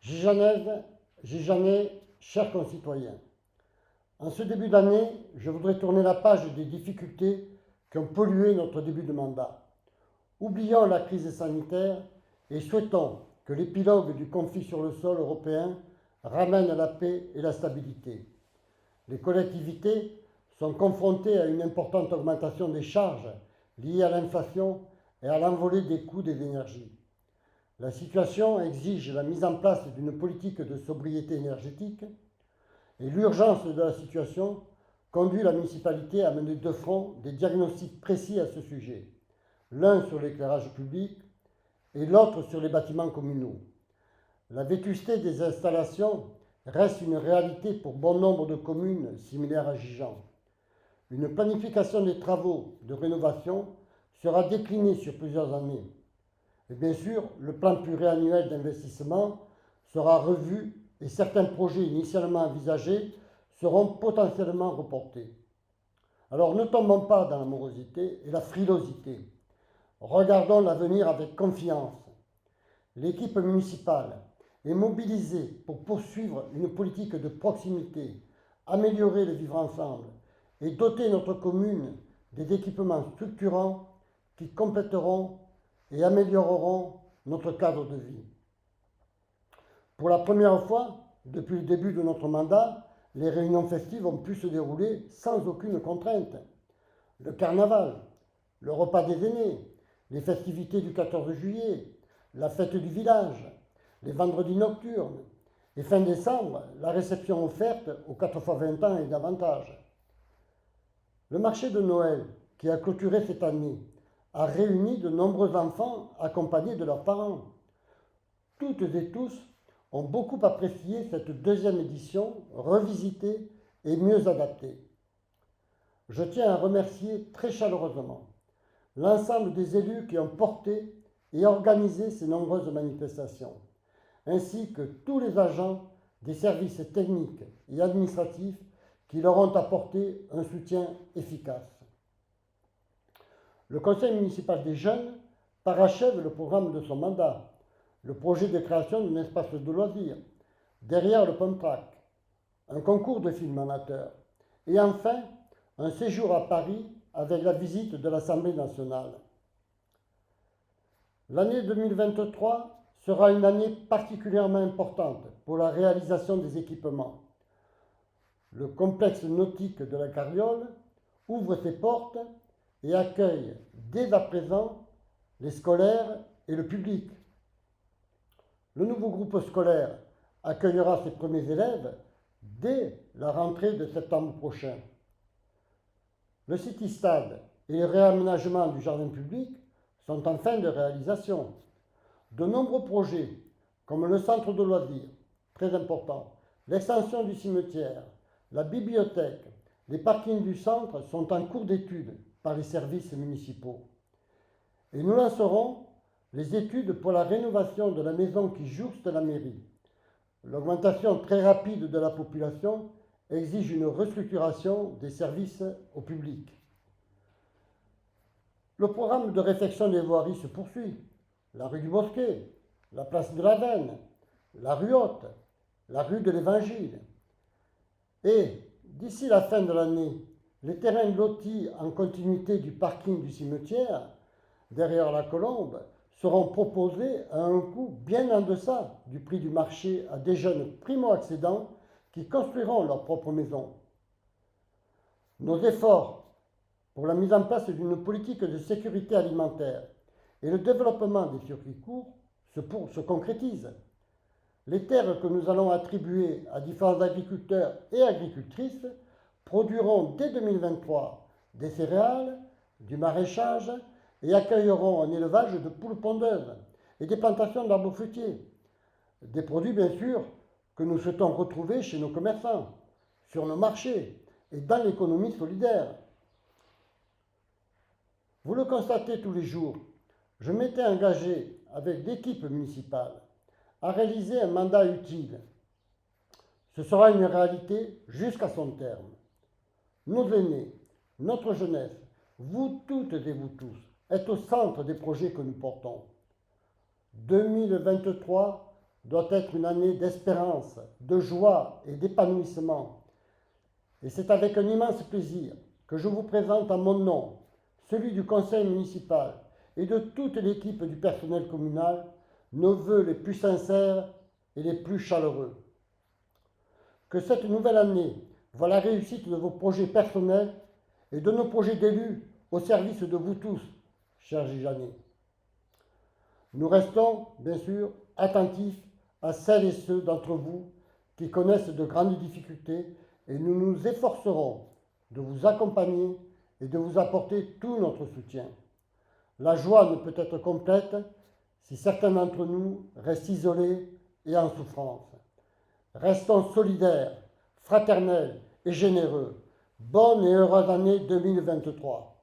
Gijanais, chers concitoyens, en ce début d'année, je voudrais tourner la page des difficultés qui ont pollué notre début de mandat. Oublions la crise sanitaire et souhaitons que l'épilogue du conflit sur le sol européen ramène la paix et la stabilité. Les collectivités sont confrontées à une importante augmentation des charges liées à l'inflation et à l'envolée des coûts des énergies. La situation exige la mise en place d'une politique de sobriété énergétique et l'urgence de la situation conduit la municipalité à mener de front des diagnostics précis à ce sujet, l'un sur l'éclairage public et l'autre sur les bâtiments communaux. La vétusté des installations reste une réalité pour bon nombre de communes similaires à Gijan. Une planification des travaux de rénovation sera déclinée sur plusieurs années. Et bien sûr, le plan pluriannuel d'investissement sera revu et certains projets initialement envisagés seront potentiellement reportés. Alors ne tombons pas dans la morosité et la frilosité. Regardons l'avenir avec confiance. L'équipe municipale est mobilisée pour poursuivre une politique de proximité, améliorer le vivre ensemble et doter notre commune des équipements structurants qui compléteront et amélioreront notre cadre de vie. Pour la première fois, depuis le début de notre mandat, les réunions festives ont pu se dérouler sans aucune contrainte. Le carnaval, le repas des aînés, les festivités du 14 juillet, la fête du village, les vendredis nocturnes, et fin décembre, la réception offerte aux 4 fois 20 ans et davantage. Le marché de Noël, qui a clôturé cette année, a réuni de nombreux enfants accompagnés de leurs parents. Toutes et tous ont beaucoup apprécié cette deuxième édition, revisitée et mieux adaptée. Je tiens à remercier très chaleureusement l'ensemble des élus qui ont porté et organisé ces nombreuses manifestations, ainsi que tous les agents des services techniques et administratifs qui leur ont apporté un soutien efficace. Le Conseil municipal des jeunes parachève le programme de son mandat, le projet de création d'un espace de loisirs, derrière le pump track, un concours de films amateurs, et enfin un séjour à Paris avec la visite de l'Assemblée nationale. L'année 2023 sera une année particulièrement importante pour la réalisation des équipements. Le complexe nautique de la Carriole ouvre ses portes et accueille dès à présent les scolaires et le public. Le nouveau groupe scolaire accueillera ses premiers élèves dès la rentrée de septembre prochain. Le City Stade et le réaménagement du jardin public sont en fin de réalisation. De nombreux projets, comme le centre de loisirs, très important, l'extension du cimetière, la bibliothèque, les parkings du centre sont en cours d'étude par les services municipaux. Et nous lancerons les études pour la rénovation de la maison qui jouxte la mairie. L'augmentation très rapide de la population exige une restructuration des services au public. Le programme de réfection des voiries se poursuit. La rue du Bosquet, la place de la Veine, la rue Haute, la rue de l'Évangile. Et d'ici la fin de l'année, les terrains lotis en continuité du parking du cimetière, derrière la Colombe, seront proposés à un coût bien en deçà du prix du marché à des jeunes primo-accédants qui construiront leur propre maison. Nos efforts pour la mise en place d'une politique de sécurité alimentaire et le développement des circuits courts se concrétisent. Les terres que nous allons attribuer à différents agriculteurs et agricultrices produiront dès 2023 des céréales, du maraîchage et accueilleront un élevage de poules pondeuses et des plantations d'arbres fruitiers. Des produits, bien sûr, que nous souhaitons retrouver chez nos commerçants, sur nos marchés et dans l'économie solidaire. Vous le constatez tous les jours, je m'étais engagé avec l'équipe municipale à réaliser un mandat utile. Ce sera une réalité jusqu'à son terme. Nos aînés, notre jeunesse, vous toutes et vous tous, êtes au centre des projets que nous portons. 2023 doit être une année d'espérance, de joie et d'épanouissement. Et c'est avec un immense plaisir que je vous présente en mon nom, celui du conseil municipal et de toute l'équipe du personnel communal, nos vœux les plus sincères et les plus chaleureux. Que cette nouvelle année voit la réussite de vos projets personnels et de nos projets d'élus au service de vous tous, chers Gijanais. Nous restons, bien sûr, attentifs à celles et ceux d'entre vous qui connaissent de grandes difficultés et nous nous efforcerons de vous accompagner et de vous apporter tout notre soutien. La joie ne peut être complète si certains d'entre nous restent isolés et en souffrance. Restons solidaires, fraternels et généreux. Bonne et heureuse année 2023.